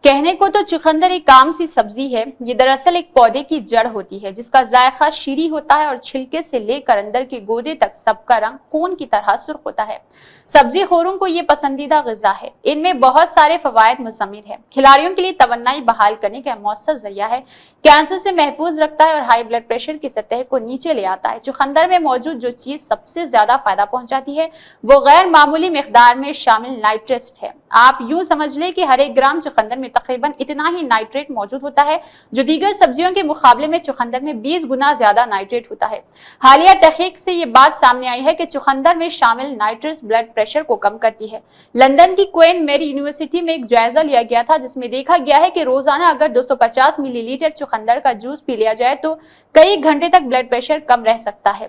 کہنے کو تو چقندر ایک عام سی سبزی ہے، یہ دراصل ایک پودے کی جڑ ہوتی ہے جس کا ذائقہ شیریں ہوتا ہے اور چھلکے سے لے کر اندر کے گودے تک سب کا رنگ خون کی طرح سرخ ہوتا ہے۔ سبزی خوروں کو یہ پسندیدہ غذا ہے۔ ان میں بہت سارے فوائد مشتمل ہے۔ کھلاڑیوں کے لیے توانائی بحال کرنے کا مؤثر ذریعہ ہے، کینسر سے محفوظ رکھتا ہے اور ہائی بلڈ پریشر کی سطح کو نیچے لے آتا ہے۔ چقندر میں موجود جو چیز سب سے زیادہ فائدہ پہنچاتی ہے وہ غیر معمولی مقدار میں شامل نائٹریٹ ہے۔ آپ یوں سمجھ لیں کہ ہر ایک گرام چقندر میں تقریباً اتنا ہی نائٹریٹ موجود ہوتا ہے جو دیگر سبزیوں کے مقابلے میں چقندر میں 20 گنا زیادہ نائٹریٹ ہوتا ہے۔ حالیہ تحقیق سے یہ بات سامنے آئی ہے کہ چقندر میں شامل نائٹریٹس بلڈ پریشر کو کم کرتی ہے۔ لندن کی کوئین میری یونیورسٹی میں ایک جائزہ لیا گیا تھا جس میں دیکھا گیا ہے کہ روزانہ اگر 250 ملی لیٹر چقندر کا جوس پی لیا جائے تو کئی گھنٹے تک بلڈ پریشر کم رہ سکتا ہے۔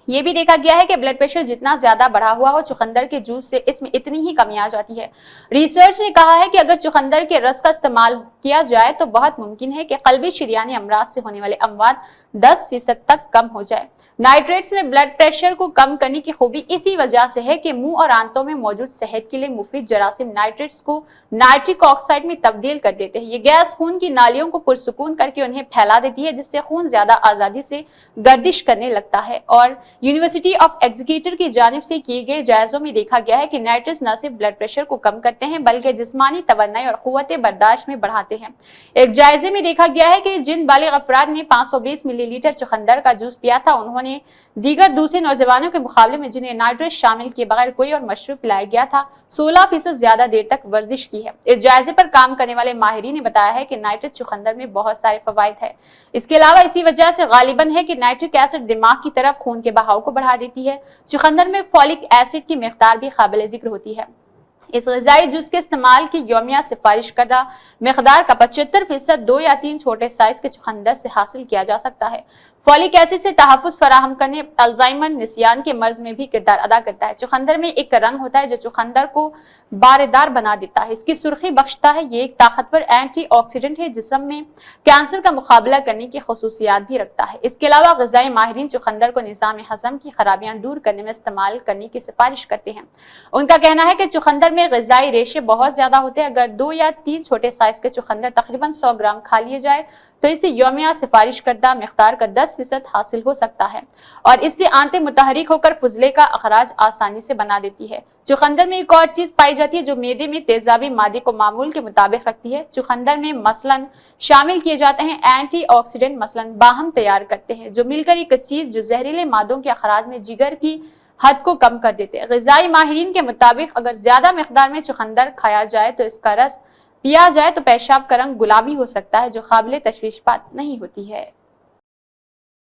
یہ بھی دیکھا گیا ہے کہ بلڈ پریشر جتنا زیادہ بڑھا ہوا ہو چقندر کے جوس سے اس میں اتنی ہی کمی آ جاتی ہے۔ ریسرچ نے کہا ہے کہ اگر چقندر کے رس کا استعمال کیا جائے تو بہت ممکن ہے کہ قلبی شریانی امراض سے ہونے والے اموات 10% تک کم ہو جائے۔ نائٹریٹس میں بلڈ پریشر کو کم کرنے کی خوبی اسی وجہ سے ہے کہ منہ اور آنتوں میں موجود صحت کے لیے مفید جراثیم نائٹریٹس کو نائٹرک آکسائڈ میں تبدیل کر دیتے ہیں۔ یہ گیس خون کی نالیوں کو پرسکون کر کے انہیں پھیلا دیتی ہے جس سے خون زیادہ آزادی سے گردش کرنے لگتا ہے، اور یونیورسٹی آف ایگزیٹر کی جانب سے کیے گئے جائزوں میں دیکھا گیا ہے کہ نائٹریٹس نہ صرف بلڈ پریشر کو کم کرتے ہیں بلکہ جسمانی توانائی اور قوت برداشت میں بڑھاتے ہیں۔ ایک جائزے میں دیکھا گیا ہے کہ جن بالغ افراد نے 520 ملی لیٹر چقندر کا جوس پیا تھا انہوں نے دیگر دوسرے نوجوانوں کے مقابلے میں جنہیں نائٹریٹ شامل کیے بغیر کوئی اور مشروب پلایا گیا تھا 16% زیادہ دیر تک ورزش کی ہے۔ اس جائزے پر کام کرنے والے ماہرین نے بتایا ہے کہ نائٹریٹ چقندر میں بہت سارے فوائد ہیں۔ اس کے علاوہ اسی وجہ سے غالباً ہے کہ نائٹرک ایسڈ دماغ کی طرف خون کے بہاؤ کو بڑھا دیتی ہے۔ چقندر میں فولک ایسڈ کی مقدار بھی قابل ذکر ہوتی ہے۔ اس غذائی جوس کے استعمال کی یومیہ سفارش کردہ مقدار کا 75% 2 یا 3 چھوٹے سائز کے چقندر سے حاصل کیا جا سکتا ہے۔ فولک ایسڈ سے تحفظ فراہم کرنے الزائمر نسیان کے مرض میں بھی کردار ادا کرتا ہے۔ چقندر میں ایک رنگ ہوتا ہے جو چقندر کو باردار بنا دیتا ہے، اس کی سرخی بخشتا ہے۔ یہ ایک طاقتور اینٹی آکسیڈنٹ ہے جسم میں کینسر کا مقابلہ کرنے کی خصوصیات بھی رکھتا ہے۔ اس کے علاوہ غذائی ماہرین چقندر کو نظام ہضم کی خرابیاں دور کرنے میں استعمال کرنے کی سفارش کرتے ہیں۔ ان کا کہنا ہے کہ چقندر میں غذائی ریشے بہت زیادہ ہوتے ہیں۔ اگر 2 یا 3 چھوٹے سائز کے چقندر تقریباً 100 گرام کھا لیے جائے تو اسے یومیہ سفارش کردہ مقدار کا 10% حاصل ہو سکتا ہے، اور اس سے آنتیں متحرک ہو کر فضلے کا اخراج آسانی سے بنا دیتی ہے۔ چقندر میں ایک اور چیز پائی جاتی ہے جو معدے میں تیزابی مادے کو معمول کے مطابق رکھتی ہے۔ چقندر میں مثلاً شامل کیے جاتے ہیں اینٹی آکسیڈنٹ مثلاً باہم تیار کرتے ہیں جو مل کر ایک چیز جو زہریلے مادوں کے اخراج میں جگر کی حد کو کم کر دیتے ہیں۔ غذائی ماہرین کے مطابق اگر زیادہ مقدار میں چقندر کھایا جائے تو اس کا رس پیا جائے تو پیشاب کا رنگ گلابی ہو سکتا ہے جو قابل تشویش بات نہیں ہوتی ہے۔